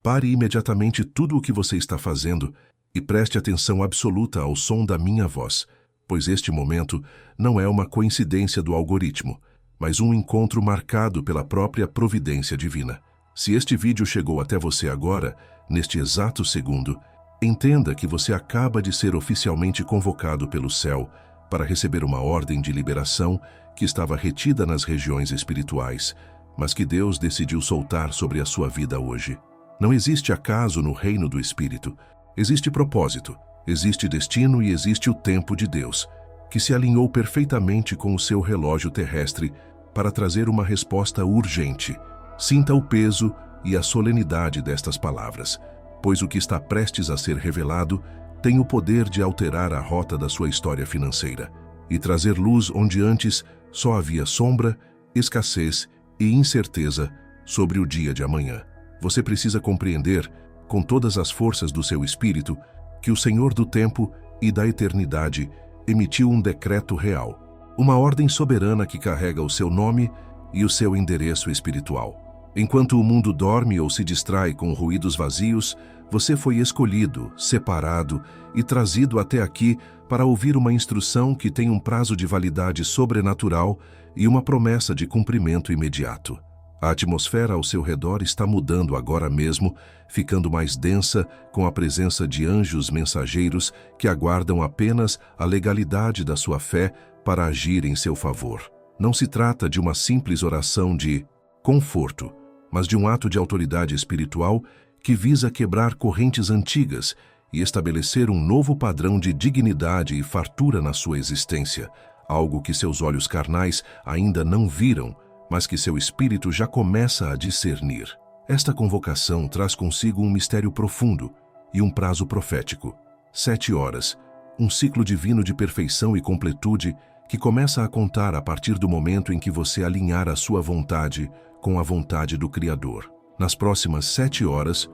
Pare imediatamente tudo o que você está fazendo e preste atenção absoluta ao som da minha voz, pois este momento não é uma coincidência do algoritmo, mas um encontro marcado pela própria providência divina. Se este vídeo chegou até você agora, neste exato segundo, entenda que você acaba de ser oficialmente convocado pelo céu para receber uma ordem de liberação que estava retida nas regiões espirituais, mas que Deus decidiu soltar sobre a sua vida hoje. Não existe acaso no reino do Espírito. Existe propósito, existe destino e existe o tempo de Deus, que se alinhou perfeitamente com o seu relógio terrestre para trazer uma resposta urgente. Sinta o peso e a solenidade destas palavras, pois o que está prestes a ser revelado tem o poder de alterar a rota da sua história financeira e trazer luz onde antes só havia sombra, escassez e incerteza sobre o dia de amanhã. Você precisa compreender, com todas as forças do seu espírito, que o Senhor do tempo e da eternidade emitiu um decreto real, uma ordem soberana que carrega o seu nome e o seu endereço espiritual. Enquanto o mundo dorme ou se distrai com ruídos vazios, você foi escolhido, separado e trazido até aqui para ouvir uma instrução que tem um prazo de validade sobrenatural e uma promessa de cumprimento imediato. A atmosfera ao seu redor está mudando agora mesmo, ficando mais densa com a presença de anjos mensageiros que aguardam apenas a legalidade da sua fé para agir em seu favor. Não se trata de uma simples oração de conforto, mas de um ato de autoridade espiritual que visa quebrar correntes antigas e estabelecer um novo padrão de dignidade e fartura na sua existência, algo que seus olhos carnais ainda não viram, mas que seu espírito já começa a discernir. Esta convocação traz consigo um mistério profundo e um prazo profético. 7 horas, um ciclo divino de perfeição e completude que começa a contar a partir do momento em que você alinhar a sua vontade com a vontade do Criador. Nas próximas 7 horas,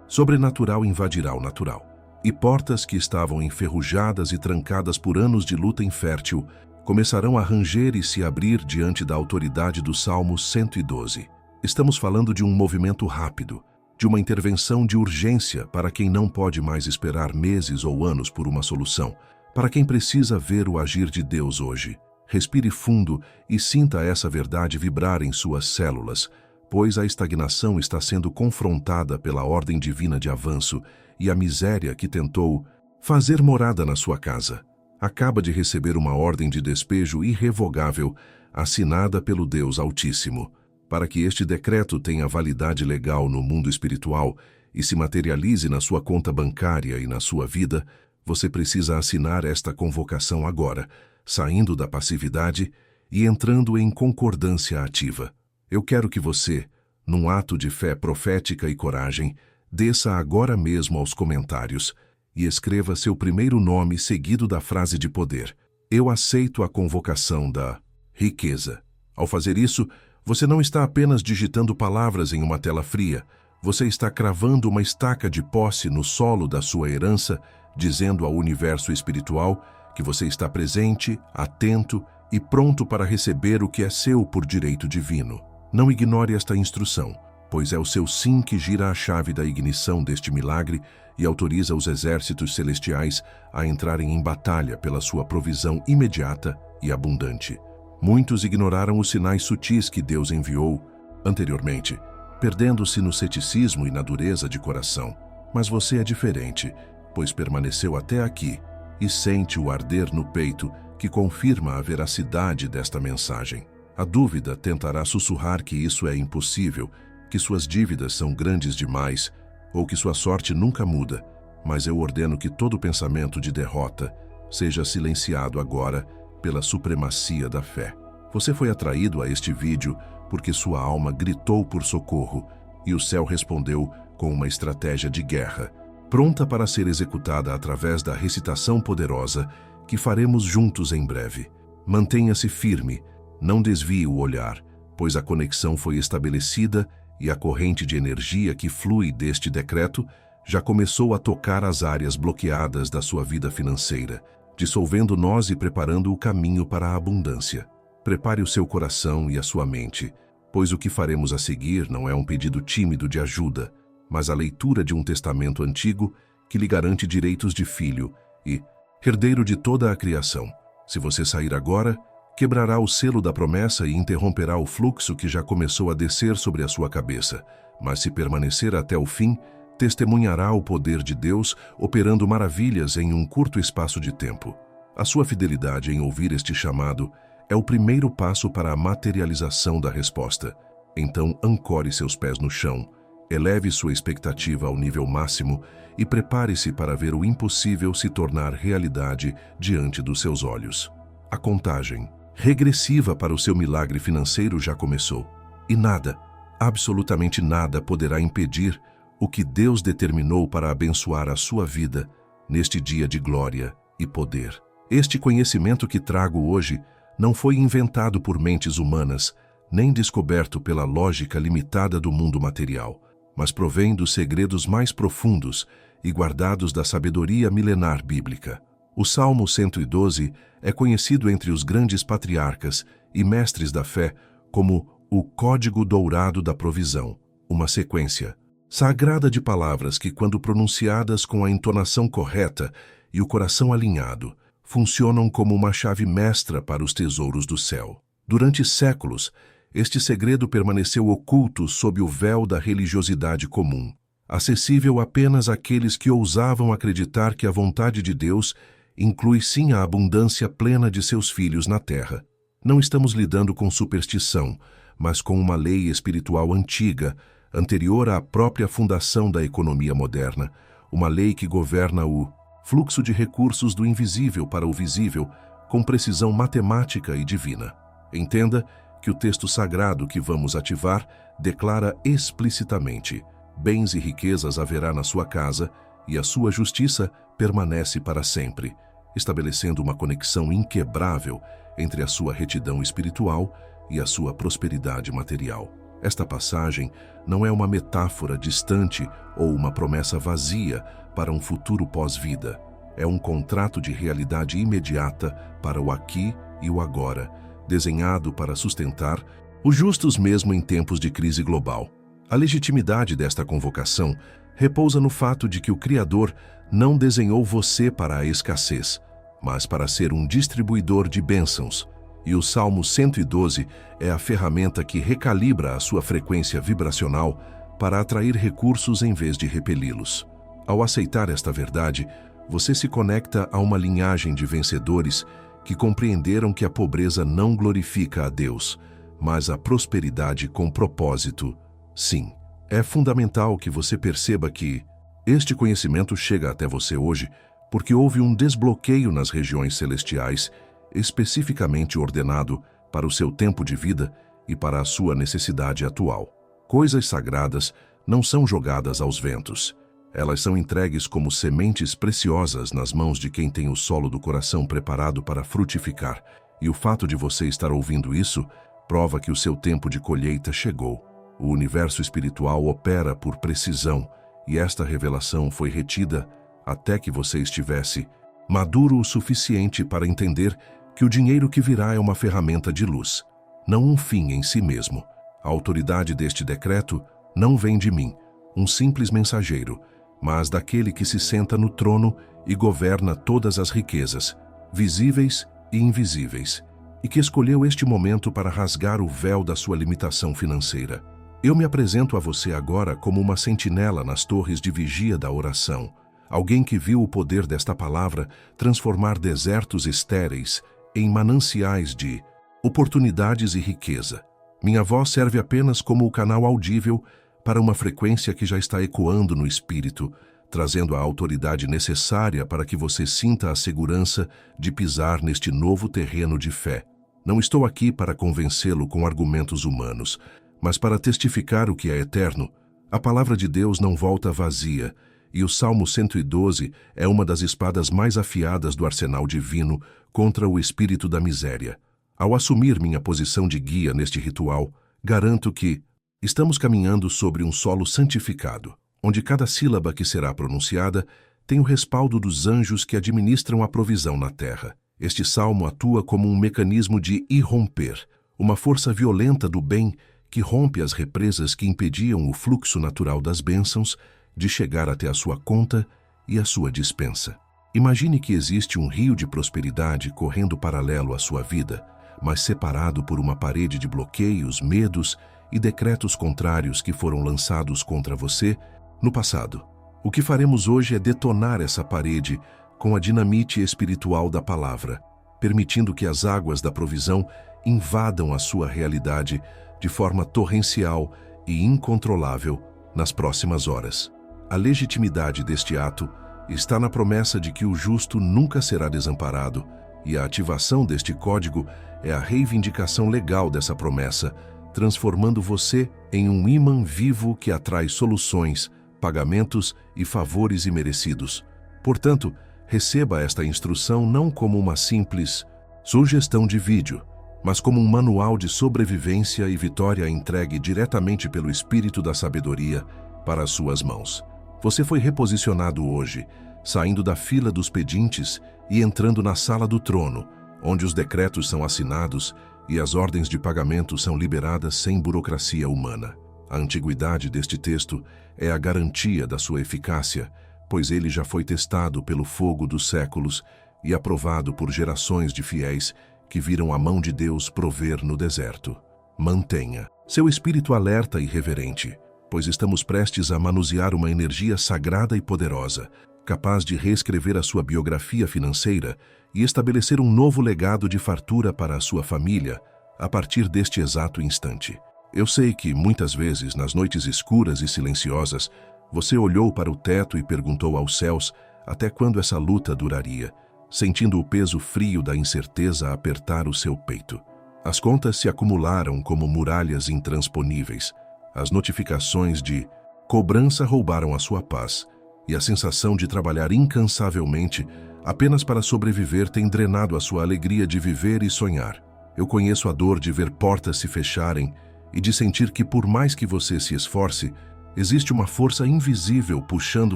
sobrenatural invadirá o natural, e portas que estavam enferrujadas e trancadas por anos de luta infértil começarão a ranger e se abrir diante da autoridade do Salmo 112. Estamos falando de um movimento rápido, de uma intervenção de urgência para quem não pode mais esperar meses ou anos por uma solução, para quem precisa ver o agir de Deus hoje. Respire fundo e sinta essa verdade vibrar em suas células, pois a estagnação está sendo confrontada pela ordem divina de avanço e a miséria que tentou fazer morada na sua casa acaba de receber uma ordem de despejo irrevogável assinada pelo Deus Altíssimo. Para que este decreto tenha validade legal no mundo espiritual e se materialize na sua conta bancária e na sua vida, você precisa assinar esta convocação agora, saindo da passividade e entrando em concordância ativa. Eu quero que você, num ato de fé profética e coragem, desça agora mesmo aos comentários e escreva seu primeiro nome seguido da frase de poder. Eu aceito a convocação da riqueza. Ao fazer isso, você não está apenas digitando palavras em uma tela fria, você está cravando uma estaca de posse no solo da sua herança, dizendo ao universo espiritual que você está presente, atento e pronto para receber o que é seu por direito divino. Não ignore esta instrução, pois é o seu sim que gira a chave da ignição deste milagre e autoriza os exércitos celestiais a entrarem em batalha pela sua provisão imediata e abundante. Muitos ignoraram os sinais sutis que Deus enviou anteriormente, perdendo-se no ceticismo e na dureza de coração. Mas você é diferente, pois permaneceu até aqui e sente o arder no peito que confirma a veracidade desta mensagem. A dúvida tentará sussurrar que isso é impossível, que suas dívidas são grandes demais ou que sua sorte nunca muda, mas eu ordeno que todo pensamento de derrota seja silenciado agora pela supremacia da fé. Você foi atraído a este vídeo porque sua alma gritou por socorro e o céu respondeu com uma estratégia de guerra, pronta para ser executada através da recitação poderosa que faremos juntos em breve. Mantenha-se firme, não desvie o olhar, pois a conexão foi estabelecida e a corrente de energia que flui deste decreto já começou a tocar as áreas bloqueadas da sua vida financeira, dissolvendo nós e preparando o caminho para a abundância. Prepare o seu coração e a sua mente, pois o que faremos a seguir não é um pedido tímido de ajuda, mas a leitura de um testamento antigo que lhe garante direitos de filho e herdeiro de toda a criação. Se você sair agora, quebrará o selo da promessa e interromperá o fluxo que já começou a descer sobre a sua cabeça. Mas se permanecer até o fim, testemunhará o poder de Deus operando maravilhas em um curto espaço de tempo. A sua fidelidade em ouvir este chamado é o primeiro passo para a materialização da resposta. Então, ancore seus pés no chão, eleve sua expectativa ao nível máximo e prepare-se para ver o impossível se tornar realidade diante dos seus olhos. A contagem regressiva para o seu milagre financeiro já começou. E nada, absolutamente nada, poderá impedir o que Deus determinou para abençoar a sua vida neste dia de glória e poder. Este conhecimento que trago hoje não foi inventado por mentes humanas, nem descoberto pela lógica limitada do mundo material, mas provém dos segredos mais profundos e guardados da sabedoria milenar bíblica. O Salmo 112 é conhecido entre os grandes patriarcas e mestres da fé como o código dourado da provisão, uma sequência sagrada de palavras que, quando pronunciadas com a entonação correta e o coração alinhado, funcionam como uma chave mestra para os tesouros do céu. Durante séculos, este segredo permaneceu oculto sob o véu da religiosidade comum, acessível apenas àqueles que ousavam acreditar que a vontade de Deus inclui sim a abundância plena de seus filhos na terra. Não estamos lidando com superstição, mas com uma lei espiritual antiga, anterior à própria fundação da economia moderna, uma lei que governa o fluxo de recursos do invisível para o visível com precisão matemática e divina. Entenda que o texto sagrado que vamos ativar declara explicitamente: bens e riquezas haverá na sua casa e a sua justiça permanece para sempre, estabelecendo uma conexão inquebrável entre a sua retidão espiritual e a sua prosperidade material. Esta passagem não é uma metáfora distante ou uma promessa vazia para um futuro pós-vida. É um contrato de realidade imediata para o aqui e o agora, desenhado para sustentar os justos mesmo em tempos de crise global. A legitimidade desta convocação repousa no fato de que o Criador não desenhou você para a escassez, mas para ser um distribuidor de bênçãos. E o Salmo 112 é a ferramenta que recalibra a sua frequência vibracional para atrair recursos em vez de repeli-los. Ao aceitar esta verdade, você se conecta a uma linhagem de vencedores que compreenderam que a pobreza não glorifica a Deus, mas a prosperidade com propósito. Sim, é fundamental que você perceba que este conhecimento chega até você hoje porque houve um desbloqueio nas regiões celestiais especificamente ordenado para o seu tempo de vida e para a sua necessidade atual. Coisas sagradas não são jogadas aos ventos. Elas são entregues como sementes preciosas nas mãos de quem tem o solo do coração preparado para frutificar. E o fato de você estar ouvindo isso prova que o seu tempo de colheita chegou. O universo espiritual opera por precisão e esta revelação foi retida até que você estivesse maduro o suficiente para entender que o dinheiro que virá é uma ferramenta de luz, não um fim em si mesmo. A autoridade deste decreto não vem de mim, um simples mensageiro, mas daquele que se senta no trono e governa todas as riquezas, visíveis e invisíveis, e que escolheu este momento para rasgar o véu da sua limitação financeira. Eu me apresento a você agora como uma sentinela nas torres de vigia da oração, alguém que viu o poder desta palavra transformar desertos estéreis em mananciais de oportunidades e riqueza. Minha voz serve apenas como o canal audível para uma frequência que já está ecoando no espírito, trazendo a autoridade necessária para que você sinta a segurança de pisar neste novo terreno de fé. Não estou aqui para convencê-lo com argumentos humanos, mas para testificar o que é eterno. A palavra de Deus não volta vazia, e o Salmo 112 é uma das espadas mais afiadas do arsenal divino contra o espírito da miséria. Ao assumir minha posição de guia neste ritual, garanto que estamos caminhando sobre um solo santificado, onde cada sílaba que será pronunciada tem o respaldo dos anjos que administram a provisão na terra. Este salmo atua como um mecanismo de irromper, uma força violenta do bem que rompe as represas que impediam o fluxo natural das bênçãos de chegar até a sua conta e a sua despensa. Imagine que existe um rio de prosperidade correndo paralelo à sua vida, mas separado por uma parede de bloqueios, medos e decretos contrários que foram lançados contra você no passado. O que faremos hoje é detonar essa parede com a dinamite espiritual da palavra, permitindo que as águas da provisão invadam a sua realidade de forma torrencial e incontrolável nas próximas horas. A legitimidade deste ato está na promessa de que o justo nunca será desamparado, e a ativação deste código é a reivindicação legal dessa promessa, transformando você em um ímã vivo que atrai soluções, pagamentos e favores imerecidos. Portanto, receba esta instrução não como uma simples sugestão de vídeo, mas como um manual de sobrevivência e vitória entregue diretamente pelo Espírito da Sabedoria para as suas mãos. Você foi reposicionado hoje, saindo da fila dos pedintes e entrando na sala do trono, onde os decretos são assinados e as ordens de pagamento são liberadas sem burocracia humana. A antiguidade deste texto é a garantia da sua eficácia, pois ele já foi testado pelo fogo dos séculos e aprovado por gerações de fiéis que viram a mão de Deus prover no deserto. Mantenha seu espírito alerta e reverente, pois estamos prestes a manusear uma energia sagrada e poderosa, capaz de reescrever a sua biografia financeira e estabelecer um novo legado de fartura para a sua família a partir deste exato instante. Eu sei que, muitas vezes, nas noites escuras e silenciosas, você olhou para o teto e perguntou aos céus até quando essa luta duraria, sentindo o peso frio da incerteza apertar o seu peito. As contas se acumularam como muralhas intransponíveis. As notificações de cobrança roubaram a sua paz, e a sensação de trabalhar incansavelmente apenas para sobreviver tem drenado a sua alegria de viver e sonhar. Eu conheço a dor de ver portas se fecharem e de sentir que, por mais que você se esforce, existe uma força invisível puxando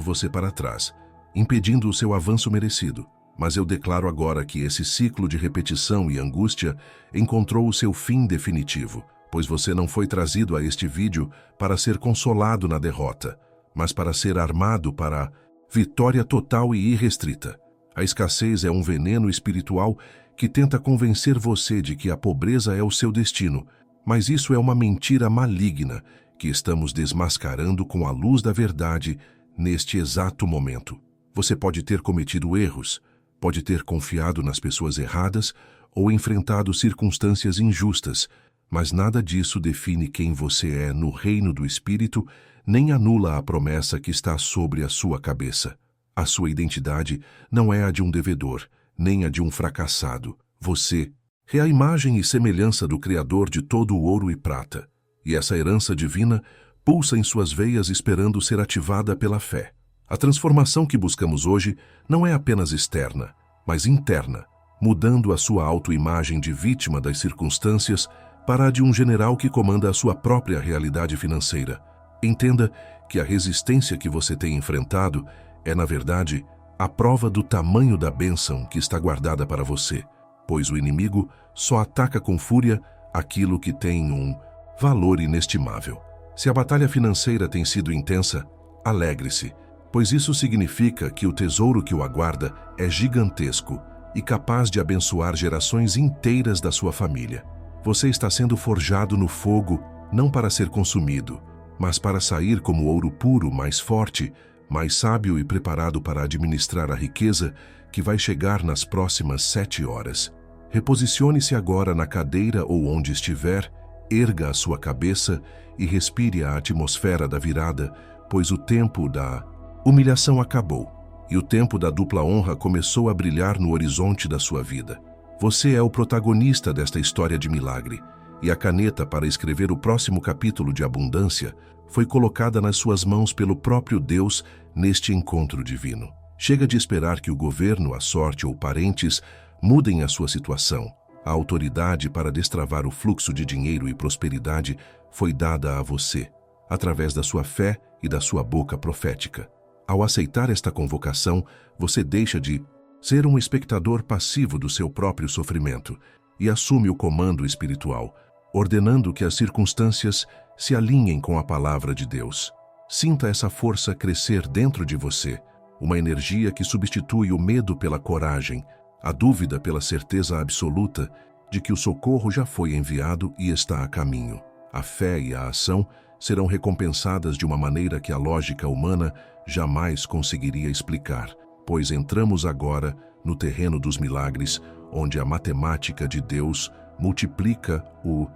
você para trás, impedindo o seu avanço merecido. Mas eu declaro agora que esse ciclo de repetição e angústia encontrou o seu fim definitivo, pois você não foi trazido a este vídeo para ser consolado na derrota, mas para ser armado para a vitória total e irrestrita. A escassez é um veneno espiritual que tenta convencer você de que a pobreza é o seu destino, mas isso é uma mentira maligna que estamos desmascarando com a luz da verdade neste exato momento. Você pode ter cometido erros, pode ter confiado nas pessoas erradas ou enfrentado circunstâncias injustas, mas nada disso define quem você é no reino do Espírito, nem anula a promessa que está sobre a sua cabeça. A sua identidade não é a de um devedor, nem a de um fracassado. Você é a imagem e semelhança do Criador de todo o ouro e prata, e essa herança divina pulsa em suas veias esperando ser ativada pela fé. A transformação que buscamos hoje não é apenas externa, mas interna, mudando a sua autoimagem de vítima das circunstâncias para a de um general que comanda a sua própria realidade financeira. Entenda que a resistência que você tem enfrentado é, na verdade, a prova do tamanho da bênção que está guardada para você, pois o inimigo só ataca com fúria aquilo que tem um valor inestimável. Se a batalha financeira tem sido intensa, alegre-se, pois isso significa que o tesouro que o aguarda é gigantesco e capaz de abençoar gerações inteiras da sua família. Você está sendo forjado no fogo, não para ser consumido, mas para sair como ouro puro, mais forte, mais sábio e preparado para administrar a riqueza que vai chegar nas próximas 7 horas. Reposicione-se agora na cadeira ou onde estiver, erga a sua cabeça e respire a atmosfera da virada, pois o tempo da humilhação acabou e o tempo da dupla honra começou a brilhar no horizonte da sua vida. Você é o protagonista desta história de milagre, e a caneta para escrever o próximo capítulo de abundância foi colocada nas suas mãos pelo próprio Deus neste encontro divino. Chega de esperar que o governo, a sorte ou parentes mudem a sua situação. A autoridade para destravar o fluxo de dinheiro e prosperidade foi dada a você, através da sua fé e da sua boca profética. Ao aceitar esta convocação, você deixa de ser um espectador passivo do seu próprio sofrimento e assume o comando espiritual, ordenando que as circunstâncias se alinhem com a palavra de Deus. Sinta essa força crescer dentro de você, uma energia que substitui o medo pela coragem, a dúvida pela certeza absoluta de que o socorro já foi enviado e está a caminho. A fé e a ação serão recompensadas de uma maneira que a lógica humana jamais conseguiria explicar, pois entramos agora no terreno dos milagres, onde a matemática de Deus multiplica o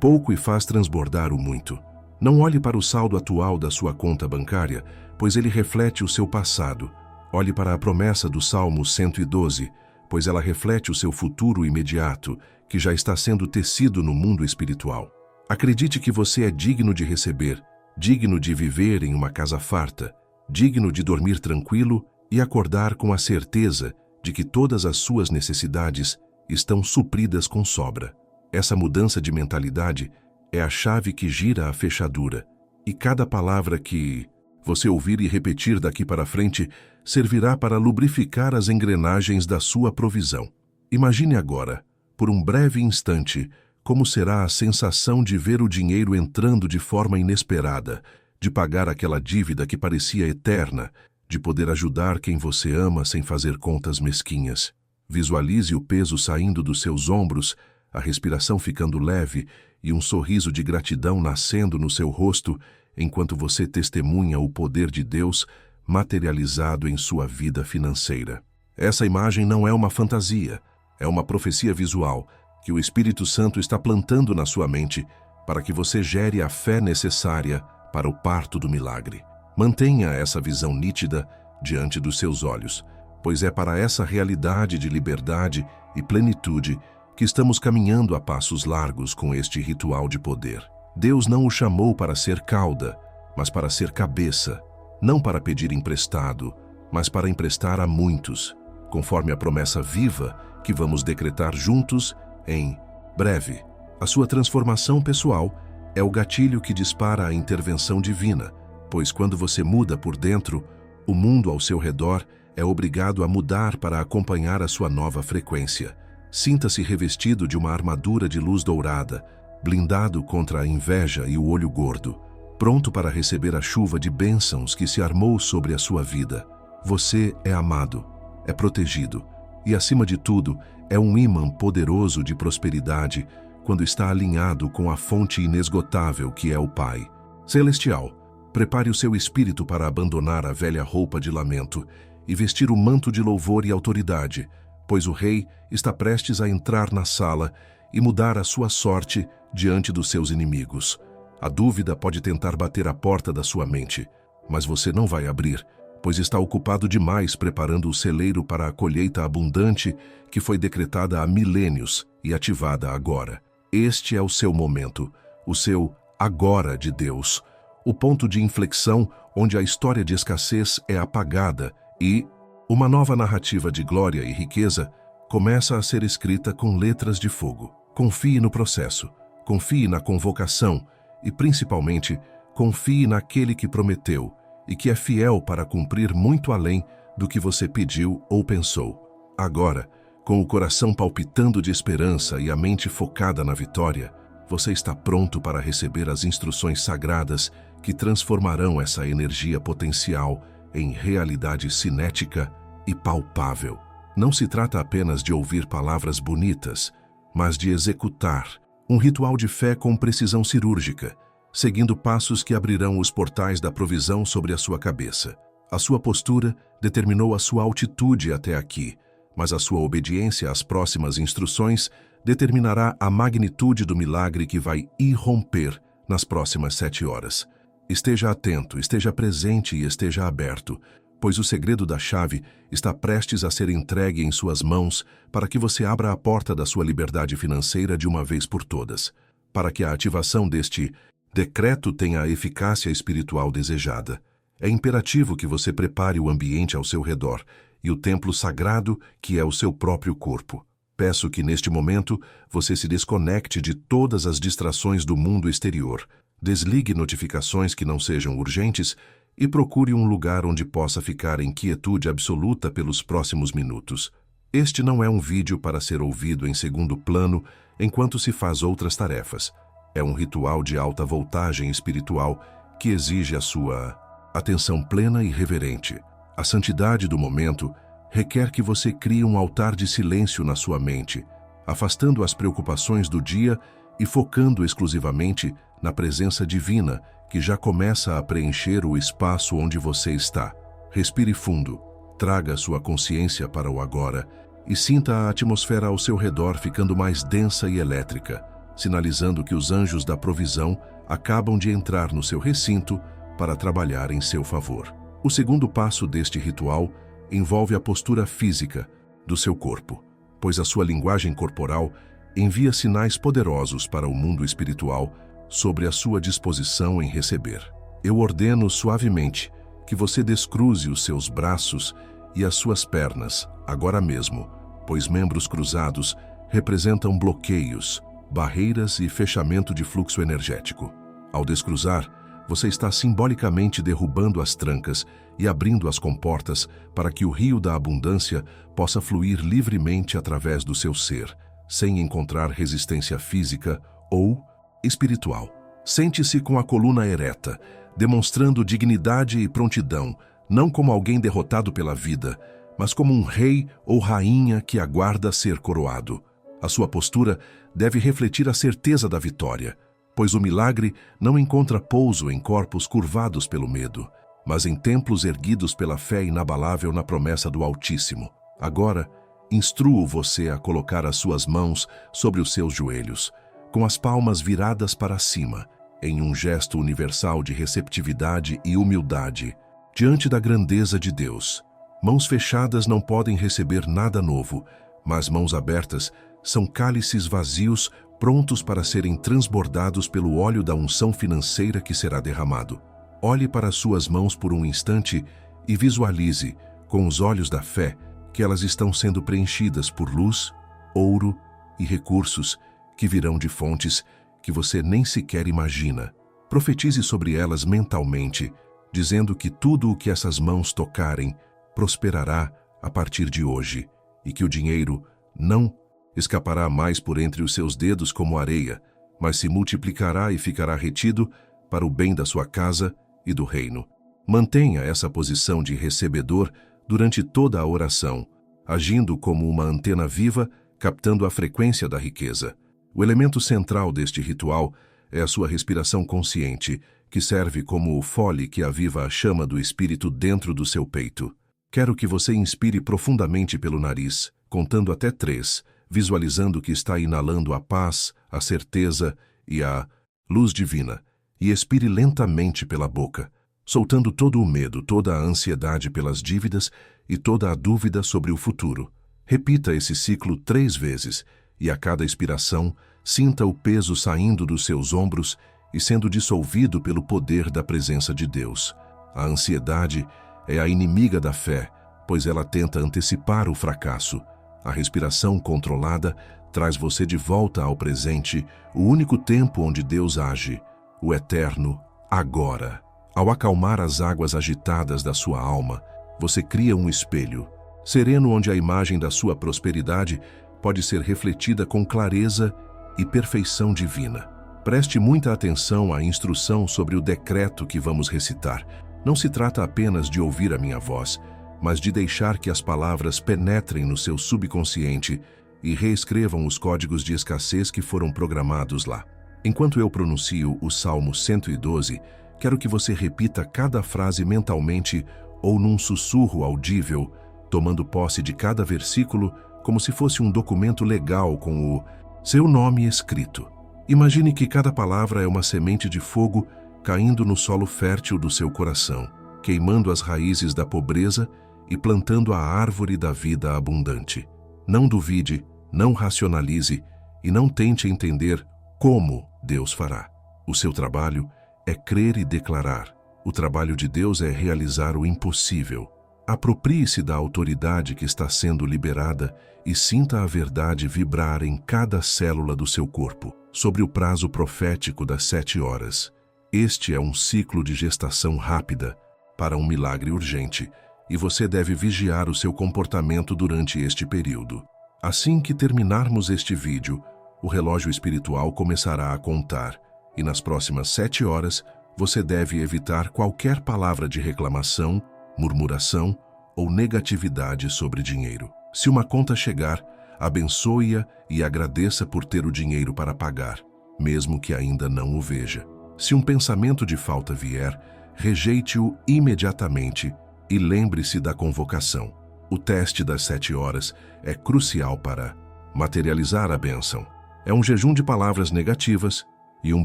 pouco e faz transbordar o muito. Não olhe para o saldo atual da sua conta bancária, pois ele reflete o seu passado. Olhe para a promessa do Salmo 112, pois ela reflete o seu futuro imediato, que já está sendo tecido no mundo espiritual. Acredite que você é digno de receber, digno de viver em uma casa farta, digno de dormir tranquilo e acordar com a certeza de que todas as suas necessidades estão supridas com sobra. Essa mudança de mentalidade é a chave que gira a fechadura, e cada palavra que você ouvir e repetir daqui para frente servirá para lubrificar as engrenagens da sua provisão. Imagine agora, por um breve instante, como será a sensação de ver o dinheiro entrando de forma inesperada, de pagar aquela dívida que parecia eterna, de poder ajudar quem você ama sem fazer contas mesquinhas. Visualize o peso saindo dos seus ombros, a respiração ficando leve e um sorriso de gratidão nascendo no seu rosto enquanto você testemunha o poder de Deus materializado em sua vida financeira. Essa imagem não é uma fantasia, é uma profecia visual que o Espírito Santo está plantando na sua mente para que você gere a fé necessária para o parto do milagre. Mantenha essa visão nítida diante dos seus olhos, pois é para essa realidade de liberdade e plenitude que estamos caminhando a passos largos com este ritual de poder. Deus não o chamou para ser cauda, mas para ser cabeça, não para pedir emprestado, mas para emprestar a muitos, conforme a promessa viva que vamos decretar juntos em breve. A sua transformação pessoal é o gatilho que dispara a intervenção divina, pois quando você muda por dentro, o mundo ao seu redor é obrigado a mudar para acompanhar a sua nova frequência. Sinta-se revestido de uma armadura de luz dourada, blindado contra a inveja e o olho gordo, pronto para receber a chuva de bênçãos que se armou sobre a sua vida. Você é amado, é protegido e, acima de tudo, é um ímã poderoso de prosperidade quando está alinhado com a fonte inesgotável que é o Pai Celestial. Prepare o seu espírito para abandonar a velha roupa de lamento e vestir o manto de louvor e autoridade, pois o Rei está prestes a entrar na sala e mudar a sua sorte diante dos seus inimigos. A dúvida pode tentar bater à porta da sua mente, mas você não vai abrir, pois está ocupado demais preparando o celeiro para a colheita abundante que foi decretada há milênios e ativada agora. Este é o seu momento, o seu agora de Deus, o ponto de inflexão onde a história de escassez é apagada e uma nova narrativa de glória e riqueza começa a ser escrita com letras de fogo. Confie no processo, confie na convocação e, principalmente, confie naquele que prometeu e que é fiel para cumprir muito além do que você pediu ou pensou. Agora, com o coração palpitando de esperança e a mente focada na vitória, você está pronto para receber as instruções sagradas que transformarão essa energia potencial em realidade cinética e palpável. Não se trata apenas de ouvir palavras bonitas, mas de executar um ritual de fé com precisão cirúrgica, seguindo passos que abrirão os portais da provisão sobre a sua cabeça. A sua postura determinou a sua altitude até aqui, mas a sua obediência às próximas instruções determinará a magnitude do milagre que vai irromper nas próximas 7 horas. Esteja atento, esteja presente e esteja aberto, pois o segredo da chave está prestes a ser entregue em suas mãos para que você abra a porta da sua liberdade financeira de uma vez por todas, para que a ativação deste decreto tenha a eficácia espiritual desejada. É imperativo que você prepare o ambiente ao seu redor e o templo sagrado que é o seu próprio corpo. Peço que neste momento você se desconecte de todas as distrações do mundo exterior, desligue notificações que não sejam urgentes e procure um lugar onde possa ficar em quietude absoluta pelos próximos minutos. Este não é um vídeo para ser ouvido em segundo plano enquanto se faz outras tarefas. É um ritual de alta voltagem espiritual que exige a sua atenção plena e reverente. A santidade do momento requer que você crie um altar de silêncio na sua mente, afastando as preocupações do dia e focando exclusivamente na presença divina que já começa a preencher o espaço onde você está. Respire fundo, traga sua consciência para o agora e sinta a atmosfera ao seu redor ficando mais densa e elétrica, sinalizando que os anjos da provisão acabam de entrar no seu recinto para trabalhar em seu favor. O segundo passo deste ritual envolve a postura física do seu corpo, pois a sua linguagem corporal envia sinais poderosos para o mundo espiritual sobre a sua disposição em receber. Eu ordeno suavemente que você descruze os seus braços e as suas pernas, agora mesmo, pois membros cruzados representam bloqueios, barreiras e fechamento de fluxo energético. Ao descruzar, você está simbolicamente derrubando as trancas e abrindo as comportas para que o rio da abundância possa fluir livremente através do seu ser, sem encontrar resistência física ou espiritual. Sente-se com a coluna ereta, demonstrando dignidade e prontidão, não como alguém derrotado pela vida, mas como um rei ou rainha que aguarda ser coroado. A sua postura deve refletir a certeza da vitória, pois o milagre não encontra pouso em corpos curvados pelo medo, mas em templos erguidos pela fé inabalável na promessa do Altíssimo. Agora, instruo você a colocar as suas mãos sobre os seus joelhos, com as palmas viradas para cima, em um gesto universal de receptividade e humildade, diante da grandeza de Deus. Mãos fechadas não podem receber nada novo, mas mãos abertas são cálices vazios prontos para serem transbordados pelo óleo da unção financeira que será derramado. Olhe para suas mãos por um instante e visualize, com os olhos da fé, que elas estão sendo preenchidas por luz, ouro e recursos que virão de fontes que você nem sequer imagina. Profetize sobre elas mentalmente, dizendo que tudo o que essas mãos tocarem prosperará a partir de hoje e que o dinheiro não escapará mais por entre os seus dedos como areia, mas se multiplicará e ficará retido para o bem da sua casa e do reino. Mantenha essa posição de recebedor durante toda a oração, agindo como uma antena viva, captando a frequência da riqueza. O elemento central deste ritual é a sua respiração consciente, que serve como o fole que aviva a chama do espírito dentro do seu peito. Quero que você inspire profundamente pelo nariz, contando até 3, visualizando que está inalando a paz, a certeza e a luz divina, e expire lentamente pela boca, soltando todo o medo, toda a ansiedade pelas dívidas e toda a dúvida sobre o futuro. Repita esse ciclo 3 vezes, e a cada expiração, sinta o peso saindo dos seus ombros e sendo dissolvido pelo poder da presença de Deus. A ansiedade é a inimiga da fé, pois ela tenta antecipar o fracasso. A respiração controlada traz você de volta ao presente, o único tempo onde Deus age, o eterno agora. Ao acalmar as águas agitadas da sua alma, você cria um espelho sereno onde a imagem da sua prosperidade pode ser refletida com clareza e perfeição divina. Preste muita atenção à instrução sobre o decreto que vamos recitar. Não se trata apenas de ouvir a minha voz, mas de deixar que as palavras penetrem no seu subconsciente e reescrevam os códigos de escassez que foram programados lá. Enquanto eu pronuncio o Salmo 112, quero que você repita cada frase mentalmente ou num sussurro audível, tomando posse de cada versículo como se fosse um documento legal com o seu nome escrito. Imagine que cada palavra é uma semente de fogo caindo no solo fértil do seu coração, queimando as raízes da pobreza e plantando a árvore da vida abundante. Não duvide, não racionalize e não tente entender como Deus fará. O seu trabalho é crer e declarar. O trabalho de Deus é realizar o impossível. Aproprie-se da autoridade que está sendo liberada e sinta a verdade vibrar em cada célula do seu corpo, sobre o prazo profético das 7 horas. Este é um ciclo de gestação rápida para um milagre urgente, e você deve vigiar o seu comportamento durante este período. Assim que terminarmos este vídeo, o relógio espiritual começará a contar, e nas próximas 7 horas você deve evitar qualquer palavra de reclamação, murmuração ou negatividade sobre dinheiro. Se uma conta chegar, abençoe-a e agradeça por ter o dinheiro para pagar, mesmo que ainda não o veja. Se um pensamento de falta vier, rejeite-o imediatamente e lembre-se da convocação. O teste das 7 horas é crucial para materializar a bênção. É um jejum de palavras negativas e um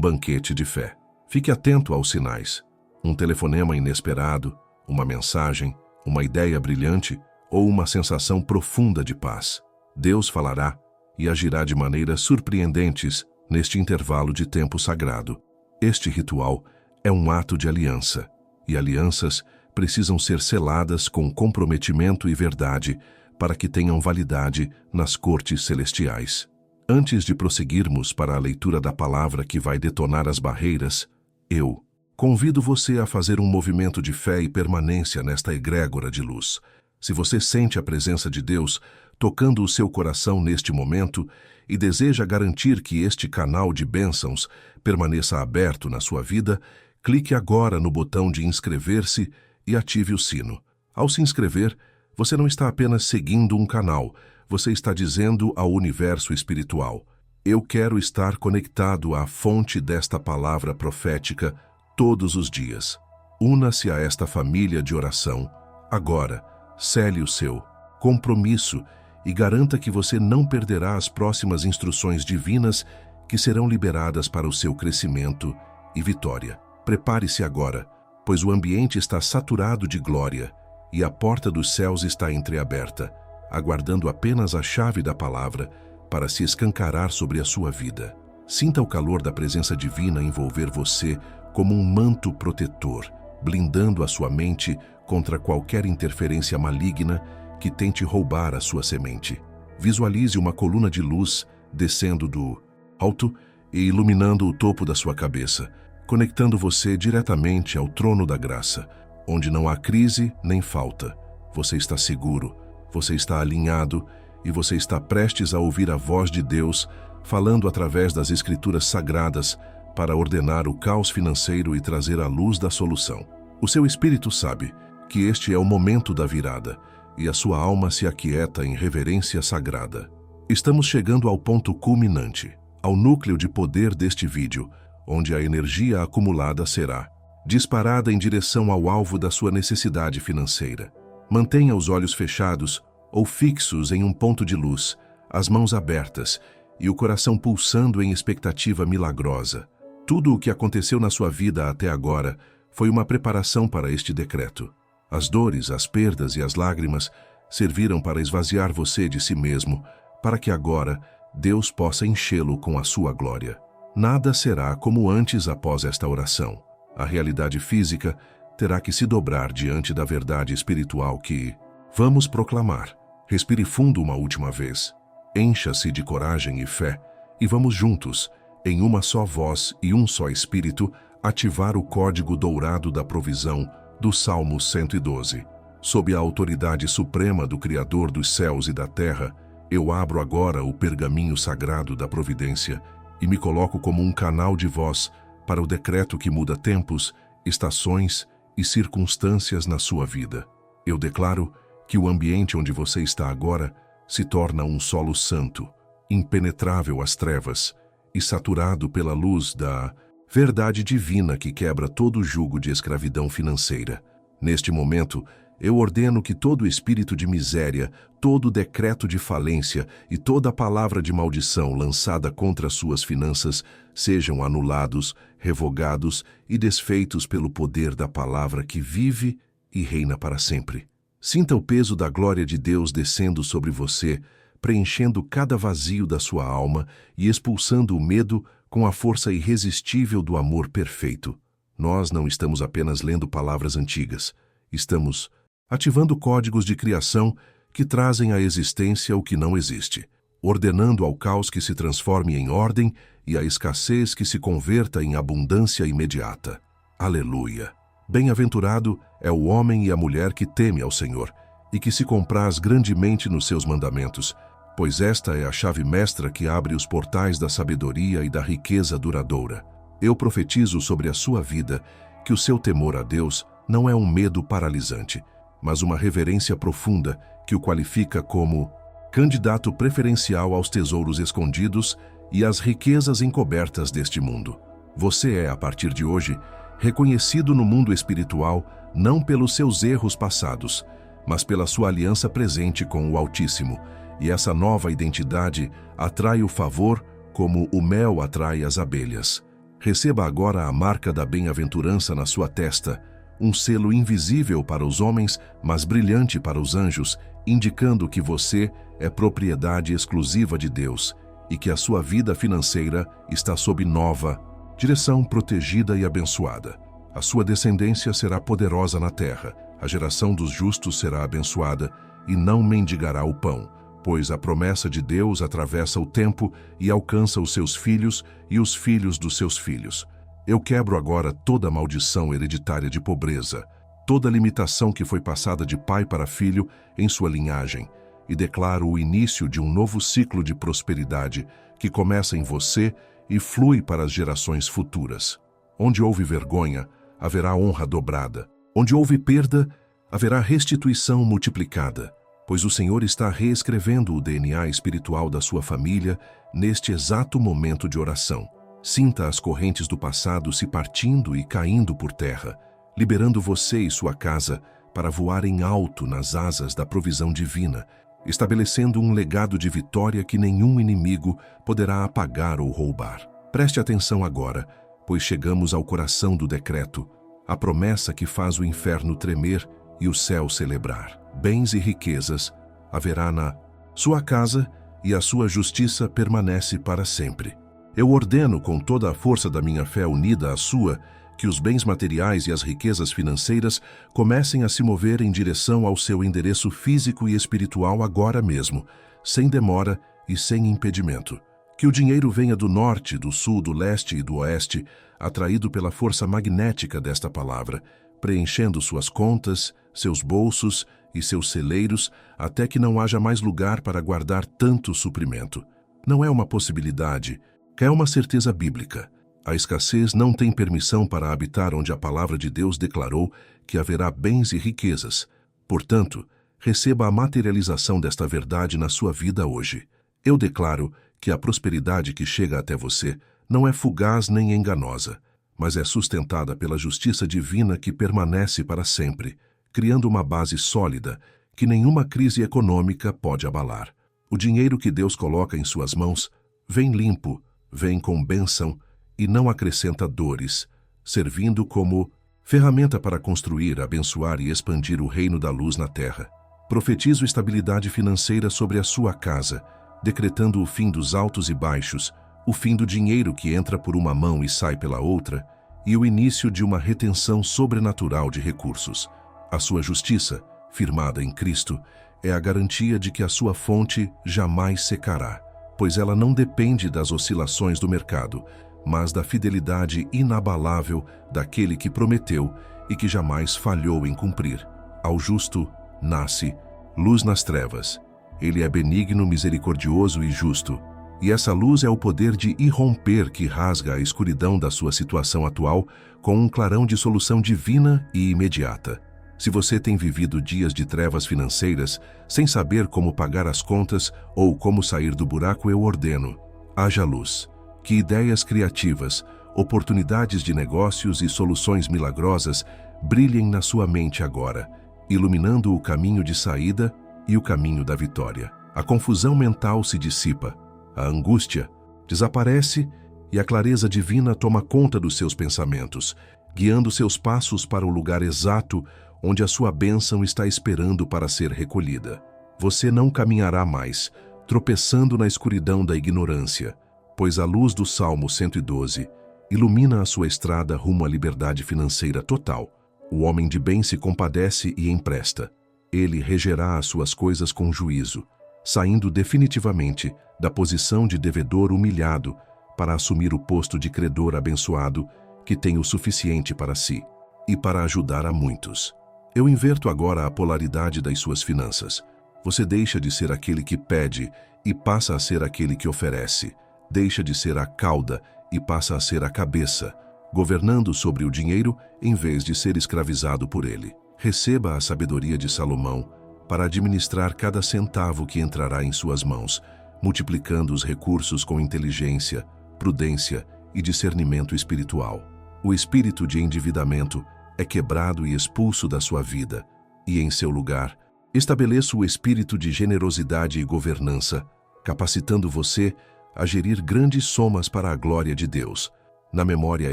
banquete de fé. Fique atento aos sinais. Um telefonema inesperado, uma mensagem, uma ideia brilhante ou uma sensação profunda de paz. Deus falará e agirá de maneiras surpreendentes neste intervalo de tempo sagrado. Este ritual é um ato de aliança, e alianças precisam ser seladas com comprometimento e verdade para que tenham validade nas cortes celestiais. Antes de prosseguirmos para a leitura da palavra que vai detonar as barreiras, eu convido você a fazer um movimento de fé e permanência nesta egrégora de luz. Se você sente a presença de Deus tocando o seu coração neste momento e deseja garantir que este canal de bênçãos permaneça aberto na sua vida, clique agora no botão de inscrever-se e ative o sino. Ao se inscrever, você não está apenas seguindo um canal, você está dizendo ao universo espiritual: eu quero estar conectado à fonte desta palavra profética todos os dias. Una-se a esta família de oração. Agora, cele o seu compromisso e garanta que você não perderá as próximas instruções divinas que serão liberadas para o seu crescimento e vitória. Prepare-se agora, pois o ambiente está saturado de glória e a porta dos céus está entreaberta, aguardando apenas a chave da palavra para se escancarar sobre a sua vida. Sinta o calor da presença divina envolver você como um manto protetor, blindando a sua mente contra qualquer interferência maligna que tente roubar a sua semente. Visualize uma coluna de luz descendo do alto e iluminando o topo da sua cabeça, conectando você diretamente ao trono da graça, onde não há crise nem falta. Você está seguro, você está alinhado e você está prestes a ouvir a voz de Deus falando através das escrituras sagradas para ordenar o caos financeiro e trazer a luz da solução. O seu espírito sabe que este é o momento da virada e a sua alma se aquieta em reverência sagrada. Estamos chegando ao ponto culminante, ao núcleo de poder deste vídeo, onde a energia acumulada será disparada em direção ao alvo da sua necessidade financeira. Mantenha os olhos fechados ou fixos em um ponto de luz, as mãos abertas e o coração pulsando em expectativa milagrosa. Tudo o que aconteceu na sua vida até agora foi uma preparação para este decreto. As dores, as perdas e as lágrimas serviram para esvaziar você de si mesmo, para que agora Deus possa enchê-lo com a sua glória. Nada será como antes após esta oração. A realidade física terá que se dobrar diante da verdade espiritual que vamos proclamar. Respire fundo uma última vez. Encha-se de coragem e fé e vamos juntos, em uma só voz e um só espírito, ativar o código dourado da provisão do Salmo 112. Sob a autoridade suprema do Criador dos céus e da terra, eu abro agora o pergaminho sagrado da providência e me coloco como um canal de voz para o decreto que muda tempos, estações e circunstâncias na sua vida. Eu declaro que o ambiente onde você está agora se torna um solo santo, impenetrável às trevas e saturado pela luz da verdade divina que quebra todo o jugo de escravidão financeira. Neste momento, eu ordeno que todo espírito de miséria, todo decreto de falência e toda palavra de maldição lançada contra suas finanças sejam anulados, revogados e desfeitos pelo poder da palavra que vive e reina para sempre. Sinta o peso da glória de Deus descendo sobre você, preenchendo cada vazio da sua alma e expulsando o medo com a força irresistível do amor perfeito. Nós não estamos apenas lendo palavras antigas, estamos ativando códigos de criação que trazem à existência o que não existe, ordenando ao caos que se transforme em ordem e à escassez que se converta em abundância imediata. Aleluia! Bem-aventurado é o homem e a mulher que teme ao Senhor e que se compraz grandemente nos seus mandamentos. pois esta é a chave mestra que abre os portais da sabedoria e da riqueza duradoura. Eu profetizo sobre a sua vida que o seu temor a Deus não é um medo paralisante, mas uma reverência profunda que o qualifica como candidato preferencial aos tesouros escondidos e às riquezas encobertas deste mundo. Você é, a partir de hoje, reconhecido no mundo espiritual não pelos seus erros passados, mas pela sua aliança presente com o Altíssimo, e essa nova identidade atrai o favor como o mel atrai as abelhas. Receba agora a marca da bem-aventurança na sua testa, um selo invisível para os homens, mas brilhante para os anjos, indicando que você é propriedade exclusiva de Deus e que a sua vida financeira está sob nova direção, protegida e abençoada. A sua descendência será poderosa na terra, a geração dos justos será abençoada e não mendigará o pão, pois a promessa de Deus atravessa o tempo e alcança os seus filhos e os filhos dos seus filhos. Eu quebro agora toda maldição hereditária de pobreza, toda limitação que foi passada de pai para filho em sua linhagem, e declaro o início de um novo ciclo de prosperidade que começa em você e flui para as gerações futuras. Onde houve vergonha, haverá honra dobrada. Onde houve perda, haverá restituição multiplicada, pois o Senhor está reescrevendo o DNA espiritual da sua família neste exato momento de oração. Sinta as correntes do passado se partindo e caindo por terra, liberando você e sua casa para voarem alto nas asas da provisão divina, estabelecendo um legado de vitória que nenhum inimigo poderá apagar ou roubar. Preste atenção agora, pois chegamos ao coração do decreto, a promessa que faz o inferno tremer e o céu celebrar. Bens e riquezas haverá na sua casa e a sua justiça permanece para sempre. Eu ordeno com toda a força da minha fé unida à sua, que os bens materiais e as riquezas financeiras comecem a se mover em direção ao seu endereço físico e espiritual agora mesmo, sem demora e sem impedimento. Que o dinheiro venha do norte, do sul, do leste e do oeste, atraído pela força magnética desta palavra, preenchendo suas contas, seus bolsos e seus celeiros, até que não haja mais lugar para guardar tanto suprimento. Não é uma possibilidade, é uma certeza bíblica. A escassez não tem permissão para habitar onde a palavra de Deus declarou que haverá bens e riquezas. Portanto, receba a materialização desta verdade na sua vida hoje. Eu declaro que a prosperidade que chega até você não é fugaz nem enganosa, mas é sustentada pela justiça divina que permanece para sempre, criando uma base sólida que nenhuma crise econômica pode abalar. O dinheiro que Deus coloca em suas mãos vem limpo, vem com bênção e não acrescenta dores, servindo como ferramenta para construir, abençoar e expandir o reino da luz na terra. Profetizo estabilidade financeira sobre a sua casa, decretando o fim dos altos e baixos, o fim do dinheiro que entra por uma mão e sai pela outra, e o início de uma retenção sobrenatural de recursos. A sua justiça, firmada em Cristo, é a garantia de que a sua fonte jamais secará, pois ela não depende das oscilações do mercado, mas da fidelidade inabalável daquele que prometeu e que jamais falhou em cumprir. Ao justo nasce luz nas trevas. Ele é benigno, misericordioso e justo. E essa luz é o poder de irromper que rasga a escuridão da sua situação atual com um clarão de solução divina e imediata. Se você tem vivido dias de trevas financeiras, sem saber como pagar as contas ou como sair do buraco, eu ordeno: haja luz. Que ideias criativas, oportunidades de negócios e soluções milagrosas brilhem na sua mente agora, iluminando o caminho de saída e o caminho da vitória. A confusão mental se dissipa, a angústia desaparece e a clareza divina toma conta dos seus pensamentos, guiando seus passos para o lugar exato onde a sua bênção está esperando para ser recolhida. Você não caminhará mais, tropeçando na escuridão da ignorância, pois a luz do Salmo 112 ilumina a sua estrada rumo à liberdade financeira total. O homem de bem se compadece e empresta. Ele regerá as suas coisas com juízo, saindo definitivamente da posição de devedor humilhado para assumir o posto de credor abençoado que tem o suficiente para si e para ajudar a muitos. Eu inverto agora a polaridade das suas finanças. Você deixa de ser aquele que pede e passa a ser aquele que oferece. Deixa de ser a cauda e passa a ser a cabeça, governando sobre o dinheiro em vez de ser escravizado por ele. Receba a sabedoria de Salomão para administrar cada centavo que entrará em suas mãos, multiplicando os recursos com inteligência, prudência e discernimento espiritual. O espírito de endividamento é quebrado e expulso da sua vida, e em seu lugar, estabeleça o espírito de generosidade e governança, capacitando você a gerir grandes somas para a glória de Deus. Na memória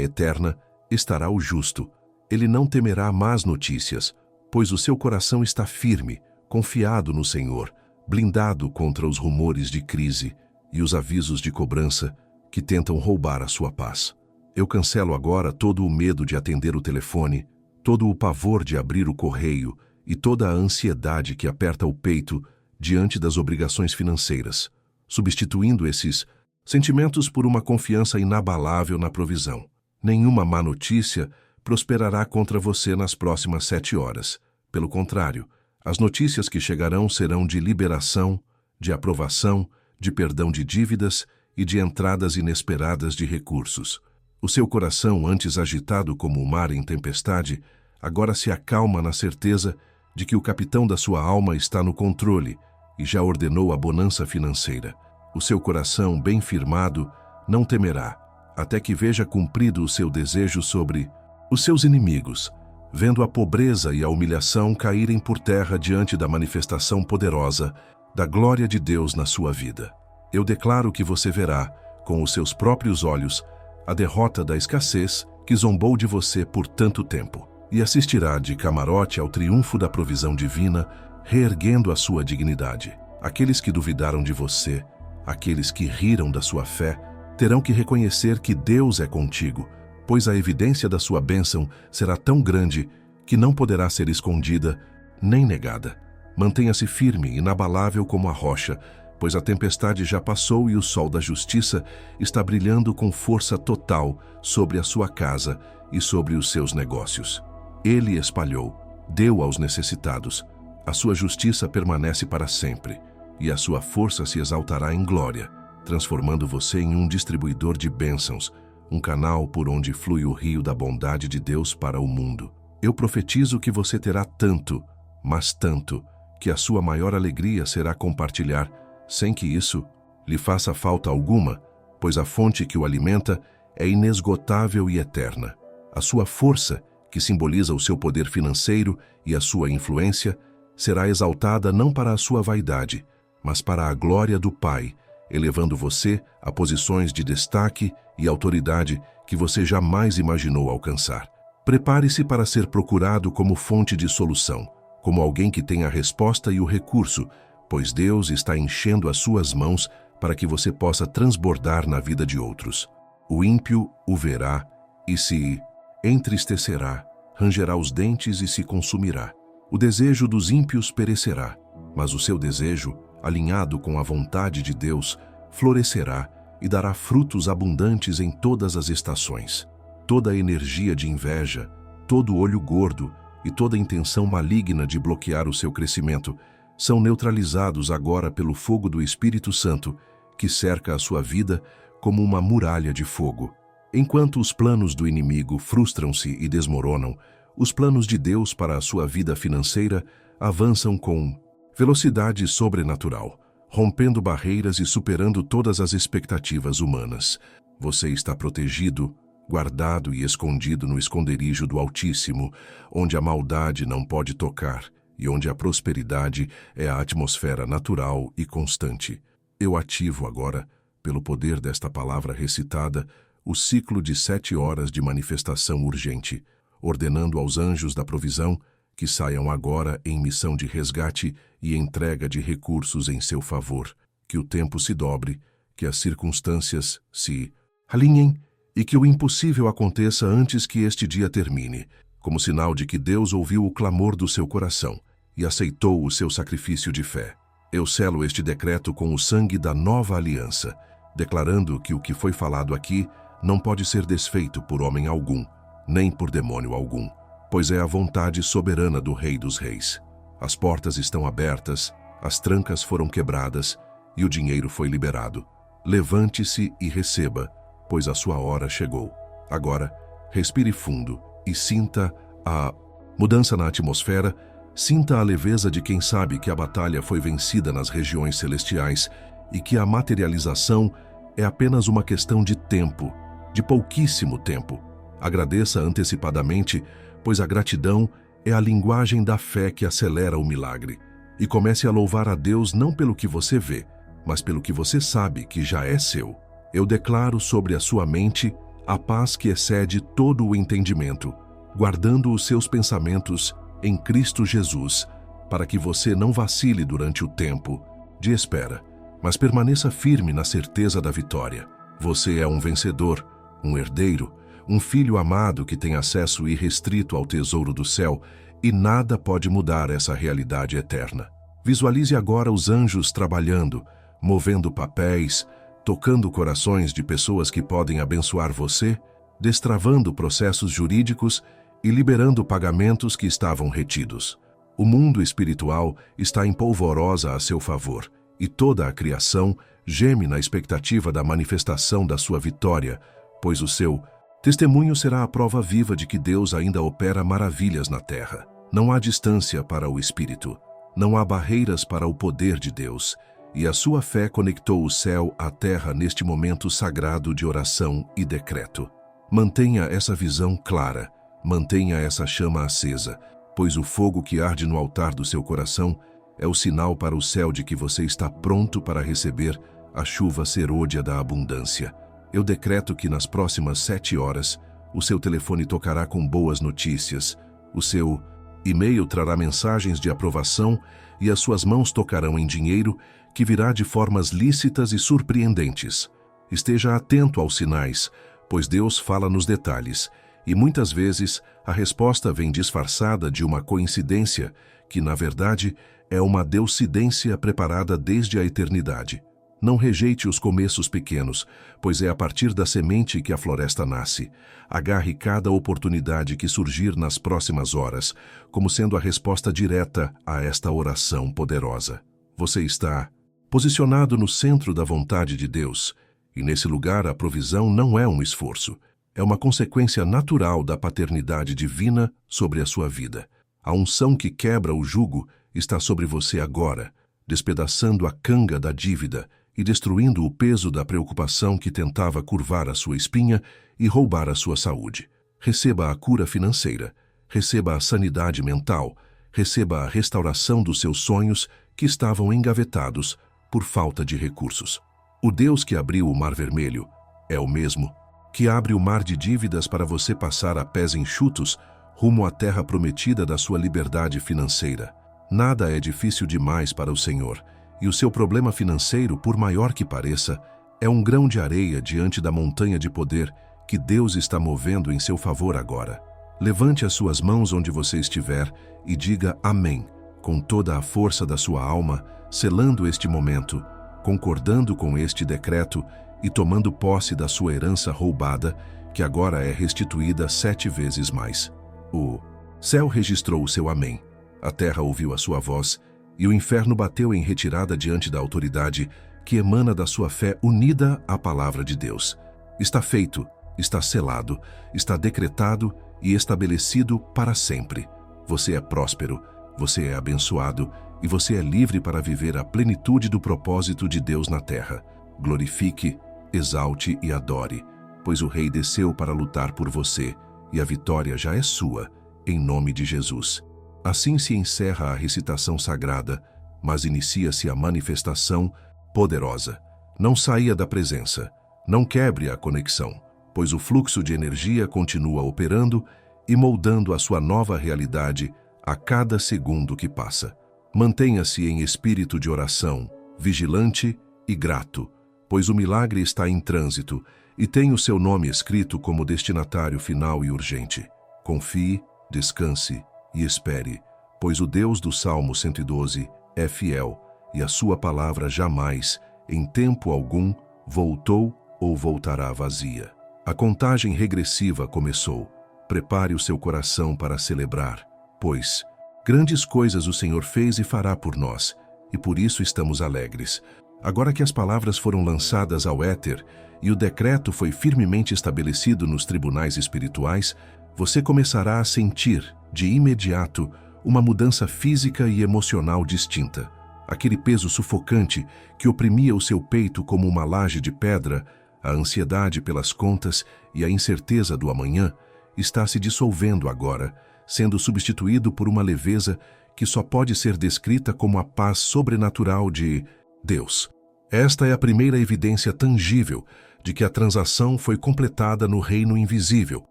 eterna estará o justo. Ele não temerá más notícias, pois o seu coração está firme, confiado no Senhor, blindado contra os rumores de crise e os avisos de cobrança que tentam roubar a sua paz. Eu cancelo agora todo o medo de atender o telefone, todo o pavor de abrir o correio e toda a ansiedade que aperta o peito diante das obrigações financeiras, substituindo esses sentimentos por uma confiança inabalável na provisão. Nenhuma má notícia prosperará contra você nas próximas 7 horas. Pelo contrário, as notícias que chegarão serão de liberação, de aprovação, de perdão de dívidas e de entradas inesperadas de recursos. O seu coração, antes agitado como o mar em tempestade, agora se acalma na certeza de que o capitão da sua alma está no controle e já ordenou a bonança financeira. O seu coração, bem firmado, não temerá, até que veja cumprido o seu desejo sobre os seus inimigos, vendo a pobreza e a humilhação caírem por terra diante da manifestação poderosa da glória de Deus na sua vida. Eu declaro que você verá, com os seus próprios olhos, a derrota da escassez que zombou de você por tanto tempo, e assistirá de camarote ao triunfo da provisão divina, reerguendo a sua dignidade. Aqueles que duvidaram de você, aqueles que riram da sua fé, terão que reconhecer que Deus é contigo, pois a evidência da sua bênção será tão grande que não poderá ser escondida nem negada. Mantenha-se firme, inabalável como a rocha, pois a tempestade já passou e o sol da justiça está brilhando com força total sobre a sua casa e sobre os seus negócios. Ele espalhou, deu aos necessitados. A sua justiça permanece para sempre, e a sua força se exaltará em glória, transformando você em um distribuidor de bênçãos, um canal por onde flui o rio da bondade de Deus para o mundo. Eu profetizo que você terá tanto, mas tanto, que a sua maior alegria será compartilhar, sem que isso lhe faça falta alguma, pois a fonte que o alimenta é inesgotável e eterna. A sua força, que simboliza o seu poder financeiro e a sua influência, será exaltada não para a sua vaidade, mas para a glória do Pai, elevando você a posições de destaque e autoridade que você jamais imaginou alcançar. Prepare-se para ser procurado como fonte de solução, como alguém que tem a resposta e o recurso, pois Deus está enchendo as suas mãos para que você possa transbordar na vida de outros. O ímpio o verá e se entristecerá, rangerá os dentes e se consumirá. O desejo dos ímpios perecerá, mas o seu desejo, alinhado com a vontade de Deus, florescerá e dará frutos abundantes em todas as estações. Toda a energia de inveja, todo olho gordo e toda intenção maligna de bloquear o seu crescimento são neutralizados agora pelo fogo do Espírito Santo, que cerca a sua vida como uma muralha de fogo. Enquanto os planos do inimigo frustram-se e desmoronam, os planos de Deus para a sua vida financeira avançam com velocidade sobrenatural, rompendo barreiras e superando todas as expectativas humanas. Você está protegido, guardado e escondido no esconderijo do Altíssimo, onde a maldade não pode tocar e onde a prosperidade é a atmosfera natural e constante. Eu ativo agora, pelo poder desta palavra recitada, o ciclo de 7 horas de manifestação urgente, ordenando aos anjos da provisão que saiam agora em missão de resgate e entrega de recursos em seu favor, que o tempo se dobre, que as circunstâncias se alinhem e que o impossível aconteça antes que este dia termine, como sinal de que Deus ouviu o clamor do seu coração e aceitou o seu sacrifício de fé. Eu selo este decreto com o sangue da nova aliança, declarando que o que foi falado aqui não pode ser desfeito por homem algum, nem por demônio algum, pois é a vontade soberana do Rei dos Reis. As portas estão abertas, as trancas foram quebradas e o dinheiro foi liberado. Levante-se e receba, pois a sua hora chegou. Agora, respire fundo e sinta a mudança na atmosfera, sinta a leveza de quem sabe que a batalha foi vencida nas regiões celestiais e que a materialização é apenas uma questão de tempo, de pouquíssimo tempo. Agradeça antecipadamente, pois a gratidão é a linguagem da fé que acelera o milagre. E comece a louvar a Deus não pelo que você vê, mas pelo que você sabe que já é seu. Eu declaro sobre a sua mente a paz que excede todo o entendimento, guardando os seus pensamentos em Cristo Jesus, para que você não vacile durante o tempo de espera, mas permaneça firme na certeza da vitória. Você é um vencedor, um herdeiro, um filho amado que tem acesso irrestrito ao tesouro do céu, e nada pode mudar essa realidade eterna. Visualize agora os anjos trabalhando, movendo papéis, tocando corações de pessoas que podem abençoar você, destravando processos jurídicos e liberando pagamentos que estavam retidos. O mundo espiritual está em polvorosa a seu favor, e toda a criação geme na expectativa da manifestação da sua vitória, pois o seu testemunho será a prova viva de que Deus ainda opera maravilhas na terra. Não há distância para o Espírito, não há barreiras para o poder de Deus, e a sua fé conectou o céu à terra neste momento sagrado de oração e decreto. Mantenha essa visão clara, mantenha essa chama acesa, pois o fogo que arde no altar do seu coração é o sinal para o céu de que você está pronto para receber a chuva serôdia da abundância. Eu decreto que nas próximas 7 horas, o seu telefone tocará com boas notícias, o seu e-mail trará mensagens de aprovação e as suas mãos tocarão em dinheiro que virá de formas lícitas e surpreendentes. Esteja atento aos sinais, pois Deus fala nos detalhes, e muitas vezes a resposta vem disfarçada de uma coincidência que, na verdade, é uma deucidência preparada desde a eternidade. Não rejeite os começos pequenos, pois é a partir da semente que a floresta nasce. Agarre cada oportunidade que surgir nas próximas horas, como sendo a resposta direta a esta oração poderosa. Você está posicionado no centro da vontade de Deus, e nesse lugar a provisão não é um esforço, é uma consequência natural da paternidade divina sobre a sua vida. A unção que quebra o jugo está sobre você agora, despedaçando a canga da dívida e destruindo o peso da preocupação que tentava curvar a sua espinha e roubar a sua saúde. Receba a cura financeira, receba a sanidade mental, receba a restauração dos seus sonhos que estavam engavetados por falta de recursos. O Deus que abriu o Mar Vermelho é o mesmo que abre o mar de dívidas para você passar a pés enxutos rumo à terra prometida da sua liberdade financeira. Nada é difícil demais para o Senhor, e o seu problema financeiro, por maior que pareça, é um grão de areia diante da montanha de poder que Deus está movendo em seu favor agora. Levante as suas mãos onde você estiver e diga amém, com toda a força da sua alma, selando este momento, concordando com este decreto e tomando posse da sua herança roubada, que agora é restituída 7 vezes mais. O céu registrou o seu amém, a terra ouviu a sua voz, e o inferno bateu em retirada diante da autoridade que emana da sua fé unida à palavra de Deus. Está feito, está selado, está decretado e estabelecido para sempre. Você é próspero, você é abençoado e você é livre para viver a plenitude do propósito de Deus na terra. Glorifique, exalte e adore, pois o Rei desceu para lutar por você e a vitória já é sua, em nome de Jesus. Assim se encerra a recitação sagrada, mas inicia-se a manifestação poderosa. Não saia da presença, não quebre a conexão, pois o fluxo de energia continua operando e moldando a sua nova realidade a cada segundo que passa. Mantenha-se em espírito de oração, vigilante e grato, pois o milagre está em trânsito e tem o seu nome escrito como destinatário final e urgente. Confie, descanse e espere, pois o Deus do Salmo 112 é fiel e a sua palavra jamais, em tempo algum, voltou ou voltará vazia. A contagem regressiva começou. Prepare o seu coração para celebrar, pois grandes coisas o Senhor fez e fará por nós, e por isso estamos alegres. Agora que as palavras foram lançadas ao éter e o decreto foi firmemente estabelecido nos tribunais espirituais, você começará a sentir, de imediato, uma mudança física e emocional distinta. Aquele peso sufocante que oprimia o seu peito como uma laje de pedra, a ansiedade pelas contas e a incerteza do amanhã, está se dissolvendo agora, sendo substituído por uma leveza que só pode ser descrita como a paz sobrenatural de Deus. Esta é a primeira evidência tangível de que a transação foi completada no reino invisível.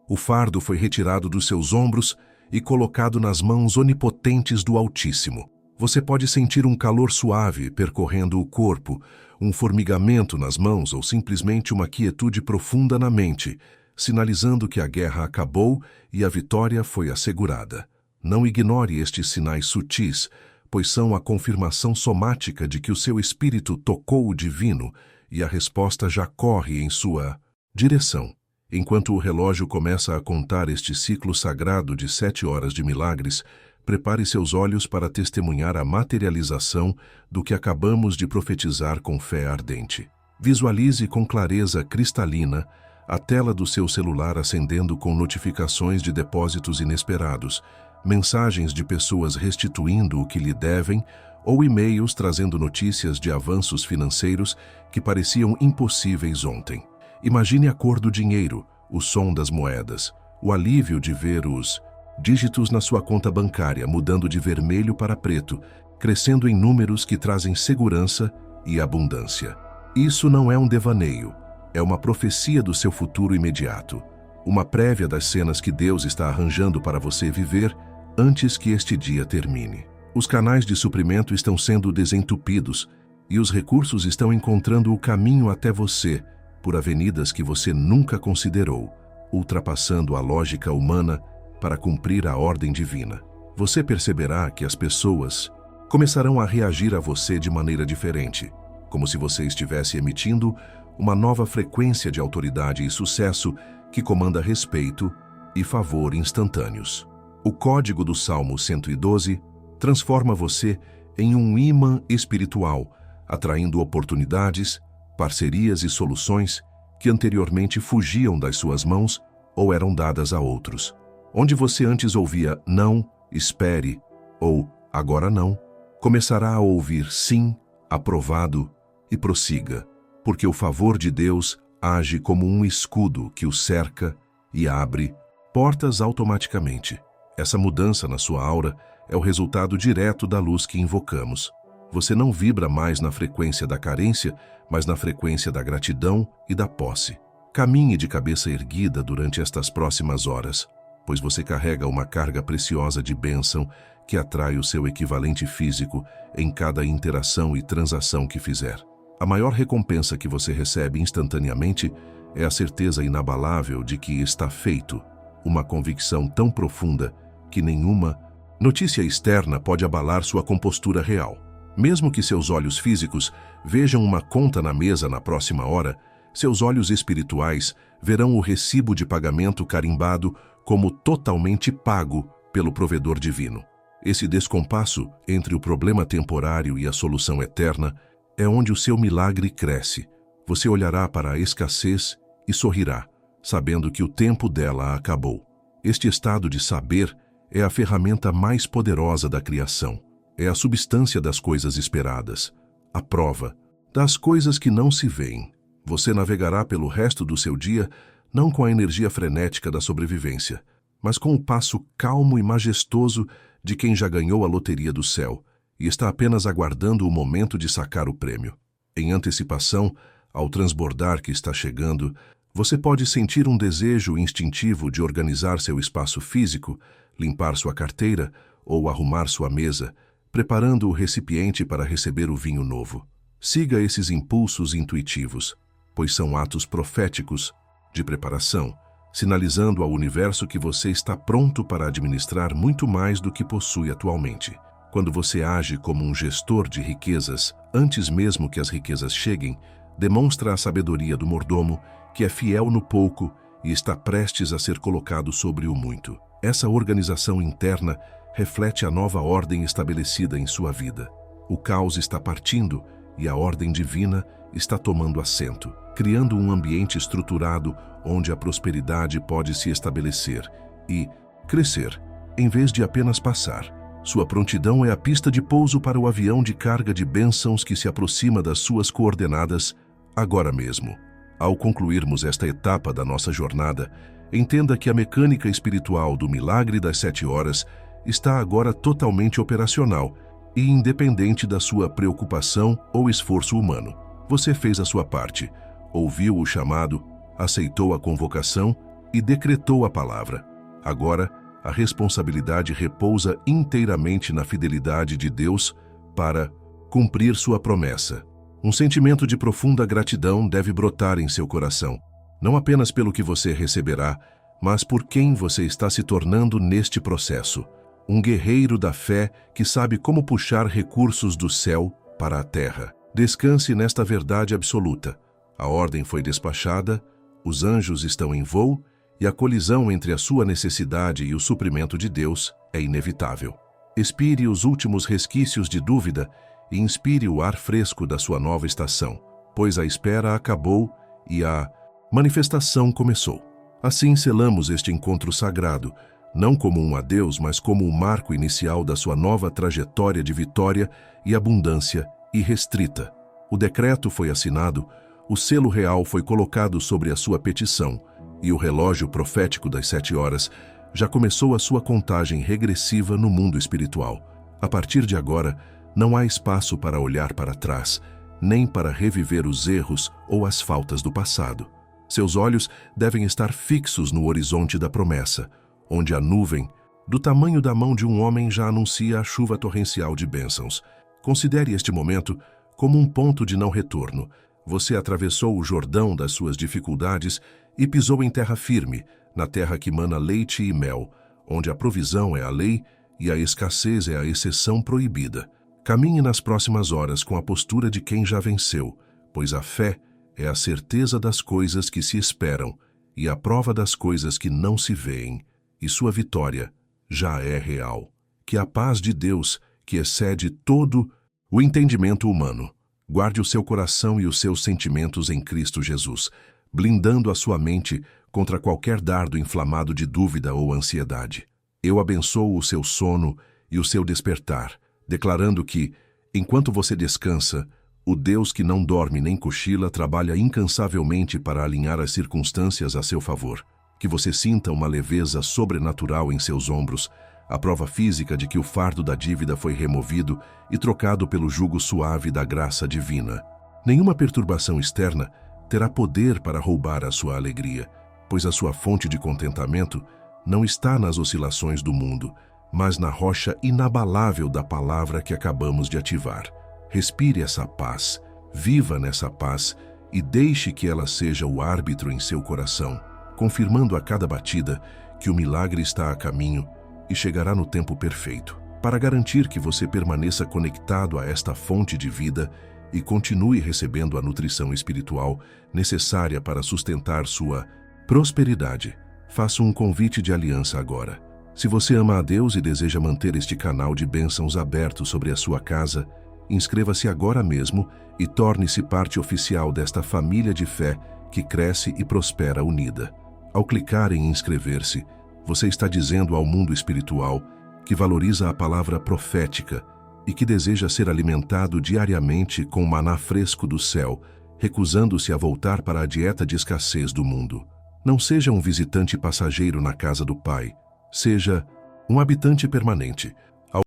O fardo foi retirado dos seus ombros e colocado nas mãos onipotentes do Altíssimo. Você pode sentir um calor suave percorrendo o corpo, um formigamento nas mãos ou simplesmente uma quietude profunda na mente, sinalizando que a guerra acabou e a vitória foi assegurada. Não ignore estes sinais sutis, pois são a confirmação somática de que o seu espírito tocou o divino e a resposta já corre em sua direção. Enquanto o relógio começa a contar este ciclo sagrado de 7 horas de milagres, prepare seus olhos para testemunhar a materialização do que acabamos de profetizar com fé ardente. Visualize com clareza cristalina a tela do seu celular acendendo com notificações de depósitos inesperados, mensagens de pessoas restituindo o que lhe devem ou e-mails trazendo notícias de avanços financeiros que pareciam impossíveis ontem. Imagine a cor do dinheiro, o som das moedas, o alívio de ver os dígitos na sua conta bancária mudando de vermelho para preto, crescendo em números que trazem segurança e abundância. Isso não é um devaneio, é uma profecia do seu futuro imediato, uma prévia das cenas que Deus está arranjando para você viver antes que este dia termine. Os canais de suprimento estão sendo desentupidos e os recursos estão encontrando o caminho até você por avenidas que você nunca considerou, ultrapassando a lógica humana para cumprir a ordem divina. Você perceberá que as pessoas começarão a reagir a você de maneira diferente, como se você estivesse emitindo uma nova frequência de autoridade e sucesso que comanda respeito e favor instantâneos. O código do Salmo 112 transforma você em um imã espiritual, atraindo oportunidades, parcerias e soluções que anteriormente fugiam das suas mãos ou eram dadas a outros. Onde você antes ouvia não, espere ou agora não, começará a ouvir sim, aprovado e prossiga, porque o favor de Deus age como um escudo que o cerca e abre portas automaticamente. Essa mudança na sua aura é o resultado direto da luz que invocamos. Você não vibra mais na frequência da carência, mas na frequência da gratidão e da posse. Caminhe de cabeça erguida durante estas próximas horas, pois você carrega uma carga preciosa de bênção que atrai o seu equivalente físico em cada interação e transação que fizer. A maior recompensa que você recebe instantaneamente é a certeza inabalável de que está feito, uma convicção tão profunda que nenhuma notícia externa pode abalar sua compostura real. Mesmo que seus olhos físicos vejam uma conta na mesa na próxima hora, seus olhos espirituais verão o recibo de pagamento carimbado como totalmente pago pelo provedor divino. Esse descompasso entre o problema temporário e a solução eterna é onde o seu milagre cresce. Você olhará para a escassez e sorrirá, sabendo que o tempo dela acabou. Este estado de saber é a ferramenta mais poderosa da criação. É a substância das coisas esperadas, a prova das coisas que não se veem. Você navegará pelo resto do seu dia não com a energia frenética da sobrevivência, mas com o passo calmo e majestoso de quem já ganhou a loteria do céu e está apenas aguardando o momento de sacar o prêmio. Em antecipação ao transbordar que está chegando, você pode sentir um desejo instintivo de organizar seu espaço físico, limpar sua carteira ou arrumar sua mesa, preparando o recipiente para receber o vinho novo. Siga esses impulsos intuitivos, pois são atos proféticos de preparação, sinalizando ao universo que você está pronto para administrar muito mais do que possui atualmente. Quando você age como um gestor de riquezas, antes mesmo que as riquezas cheguem, demonstra a sabedoria do mordomo, que é fiel no pouco e está prestes a ser colocado sobre o muito. Essa organização interna reflete a nova ordem estabelecida em sua vida. O caos está partindo e a ordem divina está tomando assento, criando um ambiente estruturado onde a prosperidade pode se estabelecer e crescer, em vez de apenas passar. Sua prontidão é a pista de pouso para o avião de carga de bênçãos que se aproxima das suas coordenadas agora mesmo. Ao concluirmos esta etapa da nossa jornada, entenda que a mecânica espiritual do milagre das 7 horas está agora totalmente operacional e independente da sua preocupação ou esforço humano. Você fez a sua parte, ouviu o chamado, aceitou a convocação e decretou a palavra. Agora, a responsabilidade repousa inteiramente na fidelidade de Deus para cumprir sua promessa. Um sentimento de profunda gratidão deve brotar em seu coração, não apenas pelo que você receberá, mas por quem você está se tornando neste processo. Um guerreiro da fé que sabe como puxar recursos do céu para a terra. Descanse nesta verdade absoluta. A ordem foi despachada, os anjos estão em voo e a colisão entre a sua necessidade e o suprimento de Deus é inevitável. Expire os últimos resquícios de dúvida e inspire o ar fresco da sua nova estação, pois a espera acabou e a manifestação começou. Assim selamos este encontro sagrado, não como um adeus, mas como um marco inicial da sua nova trajetória de vitória e abundância irrestrita. O decreto foi assinado, o selo real foi colocado sobre a sua petição e o relógio profético das 7 horas já começou a sua contagem regressiva no mundo espiritual. A partir de agora, não há espaço para olhar para trás, nem para reviver os erros ou as faltas do passado. Seus olhos devem estar fixos no horizonte da promessa, onde a nuvem, do tamanho da mão de um homem, já anuncia a chuva torrencial de bênçãos. Considere este momento como um ponto de não retorno. Você atravessou o Jordão das suas dificuldades e pisou em terra firme, na terra que mana leite e mel, onde a provisão é a lei e a escassez é a exceção proibida. Caminhe nas próximas horas com a postura de quem já venceu, pois a fé é a certeza das coisas que se esperam e a prova das coisas que não se veem, e sua vitória já é real. Que a paz de Deus, que excede todo o entendimento humano, guarde o seu coração e os seus sentimentos em Cristo Jesus, blindando a sua mente contra qualquer dardo inflamado de dúvida ou ansiedade. Eu abençoo o seu sono e o seu despertar, declarando que, enquanto você descansa, o Deus que não dorme nem cochila trabalha incansavelmente para alinhar as circunstâncias a seu favor. Que você sinta uma leveza sobrenatural em seus ombros, a prova física de que o fardo da dívida foi removido e trocado pelo jugo suave da graça divina. Nenhuma perturbação externa terá poder para roubar a sua alegria, pois a sua fonte de contentamento não está nas oscilações do mundo, mas na rocha inabalável da palavra que acabamos de ativar. Respire essa paz, viva nessa paz e deixe que ela seja o árbitro em seu coração, confirmando a cada batida que o milagre está a caminho e chegará no tempo perfeito, para garantir que você permaneça conectado a esta fonte de vida e continue recebendo a nutrição espiritual necessária para sustentar sua prosperidade. Faço um convite de aliança agora. Se você ama a Deus e deseja manter este canal de bênçãos aberto sobre a sua casa, inscreva-se agora mesmo e torne-se parte oficial desta família de fé que cresce e prospera unida. Ao clicar em inscrever-se, você está dizendo ao mundo espiritual que valoriza a palavra profética e que deseja ser alimentado diariamente com o maná fresco do céu, recusando-se a voltar para a dieta de escassez do mundo. Não seja um visitante passageiro na casa do Pai. Seja um habitante permanente,